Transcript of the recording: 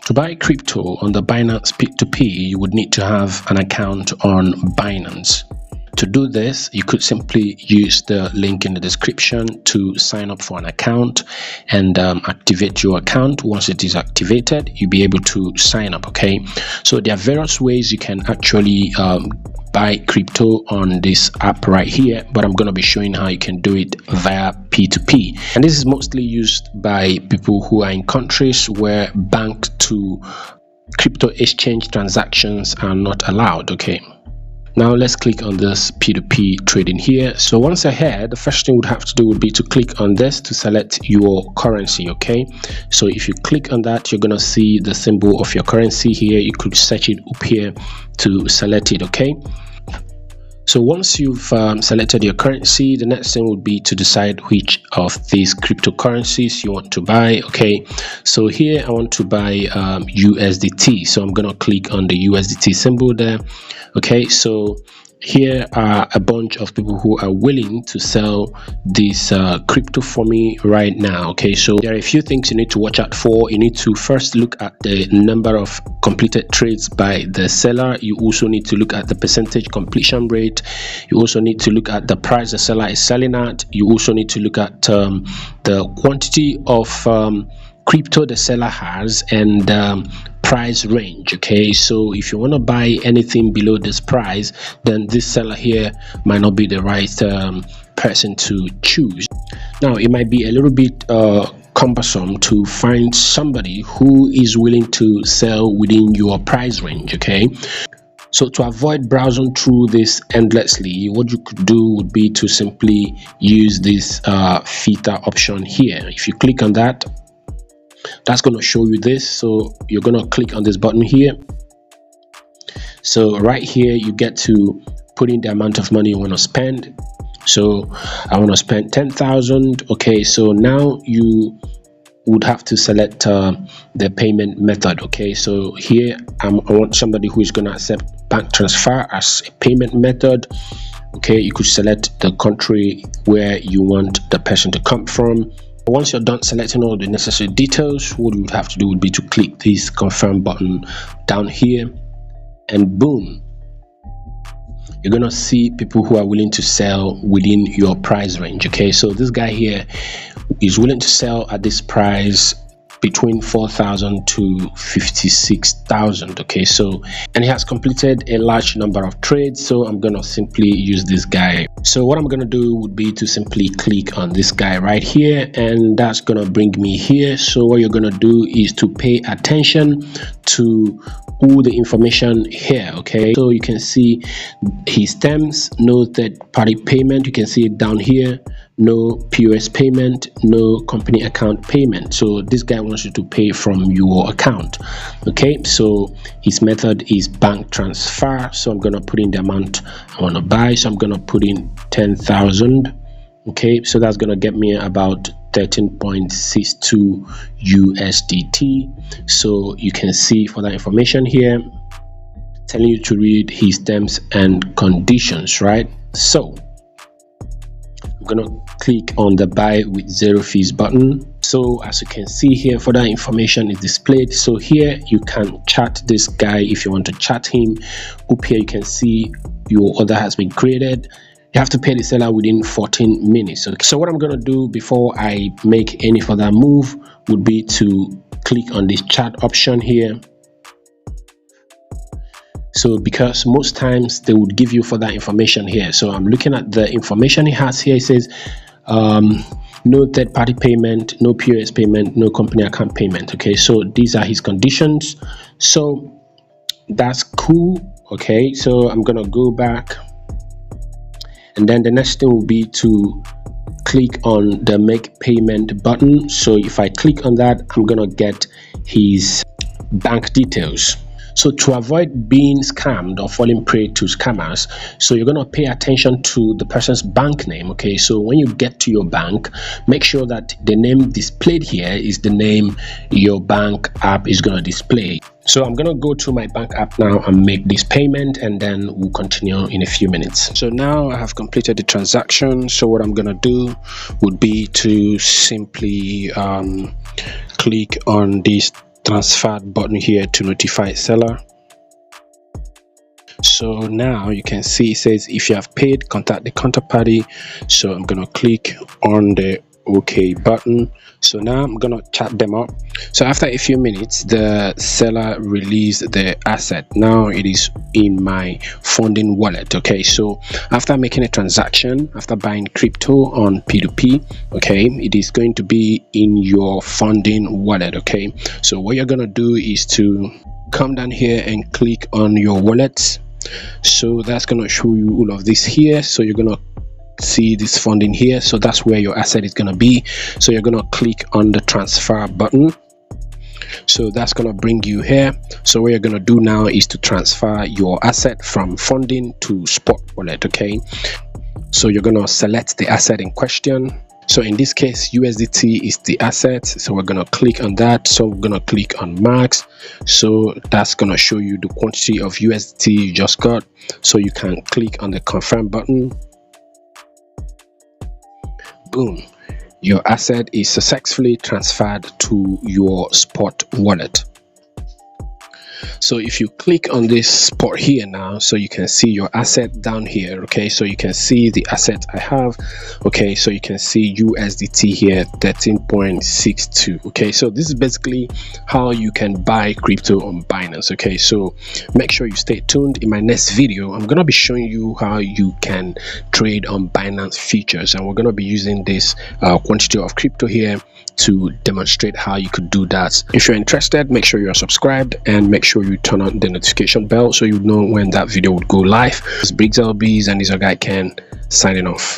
To buy crypto on the Binance P2P, you would need to have an account on Binance. To do this, you could simply use the link in the description to sign up for an account and activate your account. Once it is activated, you'll be able to sign up. Okay, so there are various ways you can actually buy crypto on this app right here, but I'm going to be showing how you can do it via P2P, and this is mostly used by people who are in countries where bank to crypto exchange transactions are not allowed. Okay, now let's click on this P2P trading here. So once ahead, the first thing we'd have to do would be to click on this to select your currency. Okay, so if you click on that, you're gonna see the symbol of your currency here. You could search it up here to select it. Okay, so once you've selected your currency, the next thing would be to decide which of these cryptocurrencies you want to buy. Okay, so here I want to buy USDT, so I'm gonna click on the USDT symbol there. Okay, so here are a bunch of people who are willing to sell this crypto for me right now. Okay, so there are a few things you need to watch out for. You need to first look at the number of completed trades by the seller. You also need to look at the percentage completion rate. You also need to look at the price the seller is selling at. You also need to look at the quantity of crypto the seller has and price range. Okay, so if you want to buy anything below this price, then this seller here might not be the right person to choose. Now it might be a little bit cumbersome to find somebody who is willing to sell within your price range. Okay, so to avoid browsing through this endlessly, what you could do would be to simply use this filter option here. If you click on that, that's going to show you this. So you're going to click on this button here. So right here you get to put in the amount of money you want to spend. So I want to spend 10,000. Okay, so now you would have to select the payment method. Okay, so here I want somebody who is going to accept bank transfer as a payment method. Okay, you could select the country where you want the person to come from. Once you're done selecting all the necessary details, what you would have to do would be to click this confirm button down here, and boom, you're gonna see people who are willing to sell within your price range. Okay, so this guy here is willing to sell at this price between 4,000 to 56,000. Okay, so and he has completed a large number of trades, so I'm gonna simply use this guy. So what I'm gonna do would be to simply click on this guy right here, and that's gonna bring me here. So what you're gonna do is to pay attention to all the information here. Okay, so you can see his terms, no third-party payment. You can see it down here, no POS payment, no company account payment. So this guy wants you to pay from your account. Okay, so his method is bank transfer. So I'm gonna put in the amount I want to buy. So I'm gonna put in 10,000. Okay, so that's gonna get me about 13.62 USDT. So you can see for that information here, telling you to read his terms and conditions, right? So I'm gonna click on the buy with zero fees button. So as you can see here, further information is displayed. So here you can chat this guy if you want to chat him. Up here you can see your order has been created. You have to pay the seller within 14 minutes. Okay, so what I'm gonna do before I make any further move would be to click on this chat option here. So because most times they would give you further information here. So I'm looking at the information he has here. It says no third-party payment, no POS payment, no company account payment. Okay, so these are his conditions. So that's cool. Okay, so I'm gonna go back, and then the next thing will be to click on the make payment button. So if I click on that, I'm gonna get his bank details. So to avoid being scammed or falling prey to scammers, so you're going to pay attention to the person's bank name. Okay, so when you get to your bank, make sure that the name displayed here is the name your bank app is going to display. So I'm going to go to my bank app now and make this payment, and then we'll continue in a few minutes. So now I have completed the transaction. So what I'm going to do would be to simply click on this transferred button here to notify seller. So now you can see it says if you have paid, contact the counterparty. So I'm gonna click on the OK button. So now I'm gonna chat them up. So after a few minutes, the seller released the asset. Now it is in my funding wallet. Okay, so after making a transaction, after buying crypto on P2P, okay, it is going to be in your funding wallet. Okay, so what you're gonna do is to come down here and click on your wallet. So that's gonna show you all of this here. So you're gonna see this funding here, so that's where your asset is gonna be. So you're gonna click on the transfer button. So that's gonna bring you here. So what you're gonna do now is to transfer your asset from funding to spot wallet. Okay, so you're gonna select the asset in question. So in this case, USDT is the asset, so we're gonna click on that. So we're gonna click on max. So that's gonna show you the quantity of USDT you just got. So you can click on the confirm button. Boom, your asset is successfully transferred to your spot wallet. So if you click on this spot here now, so you can see your asset down here. Okay, so you can see the asset I have. Okay, so you can see USDT here 13.62. okay, so this is basically how you can buy crypto on Binance. Okay, so make sure you stay tuned. In my next video, I'm gonna be showing you how you can trade on Binance futures, and we're gonna be using this quantity of crypto here to demonstrate how you could do that. If you're interested, make sure you're subscribed and make sure you turn on the notification bell so you know when that video would go live. It's Briggs LBs and this is your guy Ken signing off.